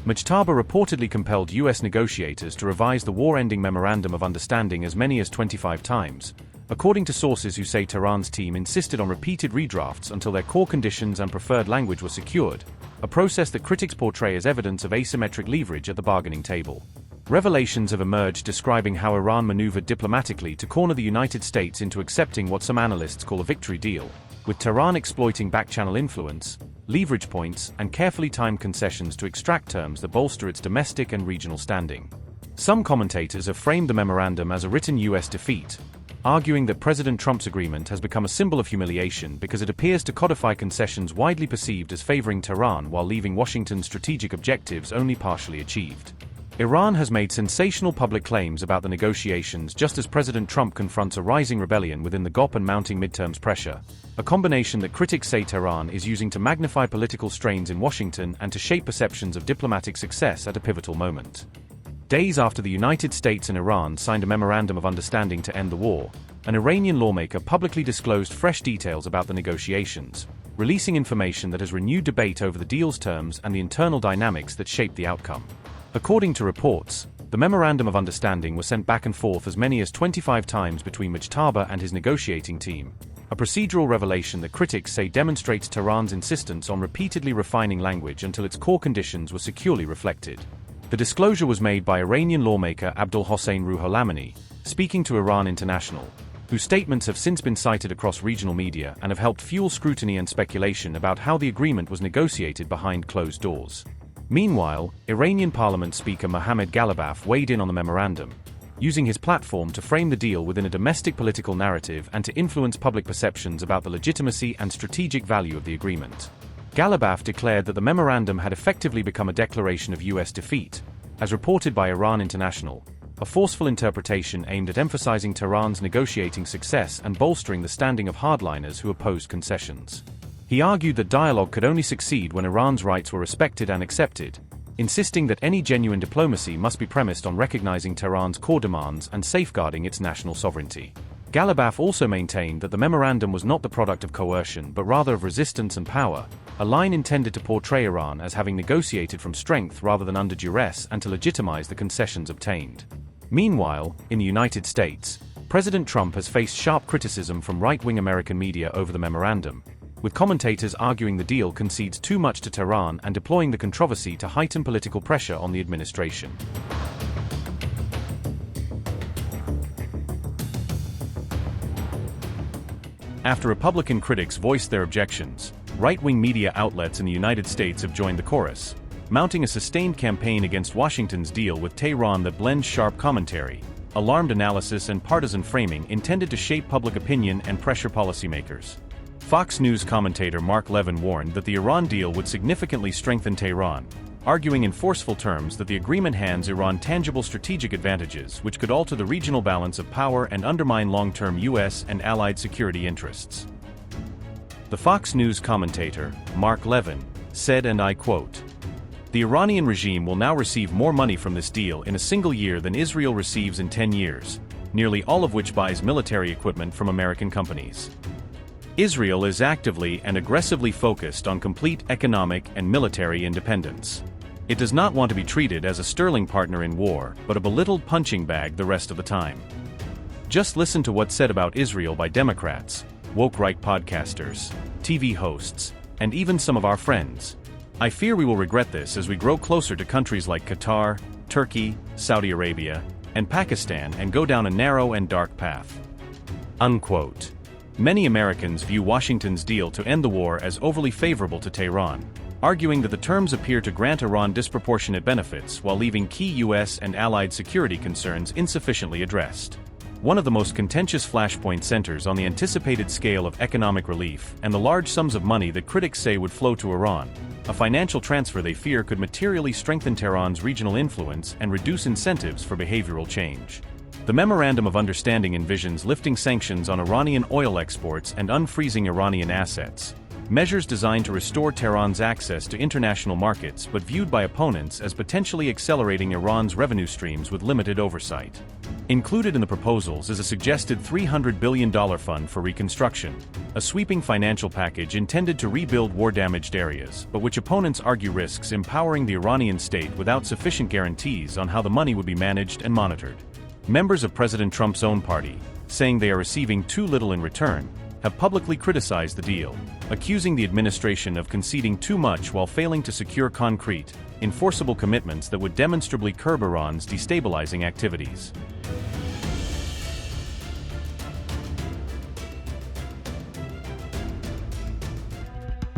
Mojtaba reportedly compelled U.S. negotiators to revise the war-ending memorandum of understanding as many as 25 times, according to sources who say Tehran's team insisted on repeated redrafts until their core conditions and preferred language were secured, a process that critics portray as evidence of asymmetric leverage at the bargaining table. Revelations have emerged describing how Iran maneuvered diplomatically to corner the United States into accepting what some analysts call a victory deal, with Tehran exploiting back-channel influence, leverage points, and carefully timed concessions to extract terms that bolster its domestic and regional standing. Some commentators have framed the memorandum as a written U.S. defeat, arguing that President Trump's agreement has become a symbol of humiliation because it appears to codify concessions widely perceived as favoring Tehran while leaving Washington's strategic objectives only partially achieved. Iran has made sensational public claims about the negotiations just as President Trump confronts a rising rebellion within the GOP and mounting midterms pressure, a combination that critics say Tehran is using to magnify political strains in Washington and to shape perceptions of diplomatic success at a pivotal moment. Days after the United States and Iran signed a memorandum of understanding to end the war, an Iranian lawmaker publicly disclosed fresh details about the negotiations, releasing information that has renewed debate over the deal's terms and the internal dynamics that shaped the outcome. According to reports, the Memorandum of Understanding was sent back and forth as many as 25 times between Mojtaba and his negotiating team, a procedural revelation that critics say demonstrates Tehran's insistence on repeatedly refining language until its core conditions were securely reflected. The disclosure was made by Iranian lawmaker Abdul Hossein Rouholamini, speaking to Iran International, whose statements have since been cited across regional media and have helped fuel scrutiny and speculation about how the agreement was negotiated behind closed doors. Meanwhile, Iranian Parliament Speaker Speaker Ghalibaf weighed in on the memorandum, using his platform to frame the deal within a domestic political narrative and to influence public perceptions about the legitimacy and strategic value of the agreement. Ghalibaf declared that the memorandum had effectively become a declaration of U.S. defeat, as reported by Iran International, a forceful interpretation aimed at emphasizing Tehran's negotiating success and bolstering the standing of hardliners who opposed concessions. He argued that dialogue could only succeed when Iran's rights were respected and accepted, insisting that any genuine diplomacy must be premised on recognizing Tehran's core demands and safeguarding its national sovereignty. Ghalibaf also maintained that the memorandum was not the product of coercion but rather of resistance and power, a line intended to portray Iran as having negotiated from strength rather than under duress and to legitimize the concessions obtained. Meanwhile, in the United States, President Trump has faced sharp criticism from right-wing American media over the memorandum, with commentators arguing the deal concedes too much to Tehran and deploying the controversy to heighten political pressure on the administration. After Republican critics voiced their objections, right-wing media outlets in the United States have joined the chorus, mounting a sustained campaign against Washington's deal with Tehran that blends sharp commentary, alarmed analysis and partisan framing intended to shape public opinion and pressure policymakers. Fox News commentator Mark Levin warned that the Iran deal would significantly strengthen Tehran, arguing in forceful terms that the agreement hands Iran tangible strategic advantages which could alter the regional balance of power and undermine long-term U.S. and allied security interests. The Fox News commentator, Mark Levin, said, and I quote, "The Iranian regime will now receive more money from this deal in a single year than Israel receives in 10 years, nearly all of which buys military equipment from American companies. Israel is actively and aggressively focused on complete economic and military independence. It does not want to be treated as a sterling partner in war, but a belittled punching bag the rest of the time. Just listen to what's said about Israel by Democrats, woke-right podcasters, TV hosts, and even some of our friends. I fear we will regret this as we grow closer to countries like Qatar, Turkey, Saudi Arabia, and Pakistan and go down a narrow and dark path." Unquote. Many Americans view Washington's deal to end the war as overly favorable to Tehran, arguing that the terms appear to grant Iran disproportionate benefits while leaving key U.S. and allied security concerns insufficiently addressed. One of the most contentious flashpoints centers on the anticipated scale of economic relief and the large sums of money that critics say would flow to Iran, a financial transfer they fear could materially strengthen Tehran's regional influence and reduce incentives for behavioral change. The Memorandum of Understanding envisions lifting sanctions on Iranian oil exports and unfreezing Iranian assets, Measures designed to restore Tehran's access to international markets but viewed by opponents as potentially accelerating Iran's revenue streams with limited oversight. Included in the proposals is a suggested $300 billion fund for reconstruction, a sweeping financial package intended to rebuild war-damaged areas, but which opponents argue risks empowering the Iranian state without sufficient guarantees on how the money would be managed and monitored. Members of President Trump's own party, saying they are receiving too little in return, have publicly criticized the deal, accusing the administration of conceding too much while failing to secure concrete, enforceable commitments that would demonstrably curb Iran's destabilizing activities.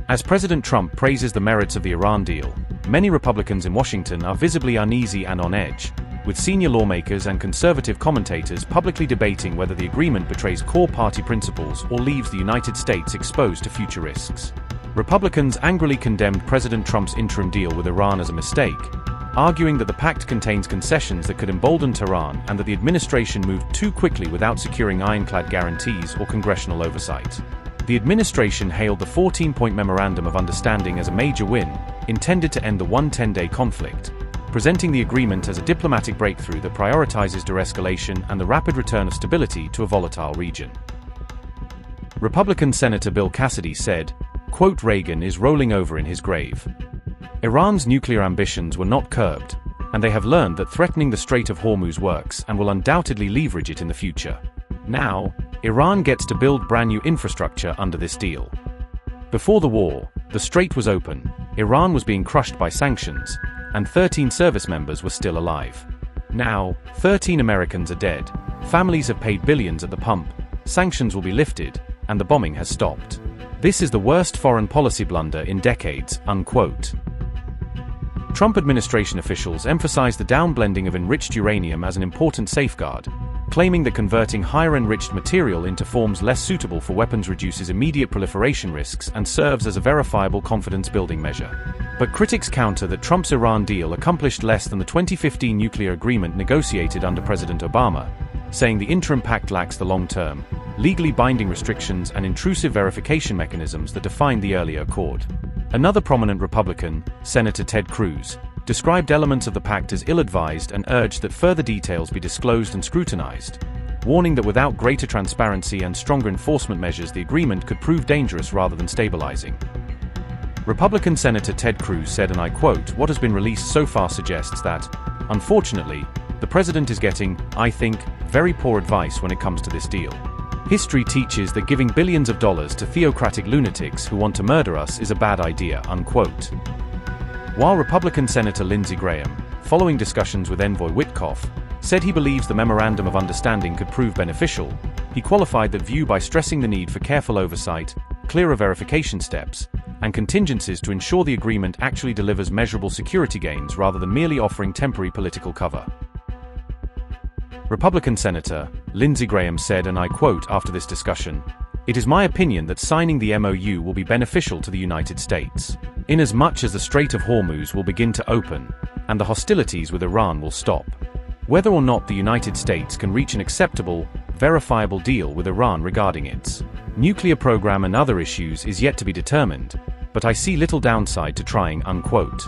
As President Trump praises the merits of the Iran deal, many Republicans in Washington are visibly uneasy and on edge, with senior lawmakers and conservative commentators publicly debating whether the agreement betrays core party principles or leaves the United States exposed to future risks. Republicans angrily condemned President Trump's interim deal with Iran as a mistake, arguing that the pact contains concessions that could embolden Tehran and that the administration moved too quickly without securing ironclad guarantees or congressional oversight. The administration hailed the 14-point memorandum of understanding as a major win, intended to end the 110-day conflict, presenting the agreement as a diplomatic breakthrough that prioritizes de-escalation and the rapid return of stability to a volatile region. Republican Senator Bill Cassidy said, quote, "Reagan is rolling over in his grave. Iran's nuclear ambitions were not curbed, and they have learned that threatening the Strait of Hormuz works and will undoubtedly leverage it in the future. Now, Iran gets to build brand new infrastructure under this deal. Before the war, the strait was open, Iran was being crushed by sanctions, and 13 service members were still alive. Now, 13 Americans are dead, families have paid billions at the pump, sanctions will be lifted, and the bombing has stopped. This is the worst foreign policy blunder in decades," unquote. Trump administration officials emphasized the downblending of enriched uranium as an important safeguard, claiming that converting higher enriched material into forms less suitable for weapons reduces immediate proliferation risks and serves as a verifiable confidence-building measure. But critics counter that Trump's Iran deal accomplished less than the 2015 nuclear agreement negotiated under President Obama, saying the interim pact lacks the long-term, legally binding restrictions and intrusive verification mechanisms that defined the earlier accord. Another prominent Republican, Senator Ted Cruz, described elements of the pact as ill-advised and urged that further details be disclosed and scrutinized, warning that without greater transparency and stronger enforcement measures the agreement could prove dangerous rather than stabilizing. Republican Senator Ted Cruz said, and I quote, "What has been released so far suggests that, unfortunately, the president is getting, I think, very poor advice when it comes to this deal. History teaches that giving billions of dollars to theocratic lunatics who want to murder us is a bad idea," unquote. While Republican Senator Lindsey Graham, following discussions with Envoy Witkoff, said he believes the Memorandum of Understanding could prove beneficial, he qualified that view by stressing the need for careful oversight, clearer verification steps, and contingencies to ensure the agreement actually delivers measurable security gains rather than merely offering temporary political cover. Republican Senator Lindsey Graham said, and I quote after this discussion, "It is my opinion that signing the MoU will be beneficial to the United States, inasmuch as the Strait of Hormuz will begin to open, and the hostilities with Iran will stop. Whether or not the United States can reach an acceptable, verifiable deal with Iran regarding its nuclear program and other issues is yet to be determined, but I see little downside to trying," unquote.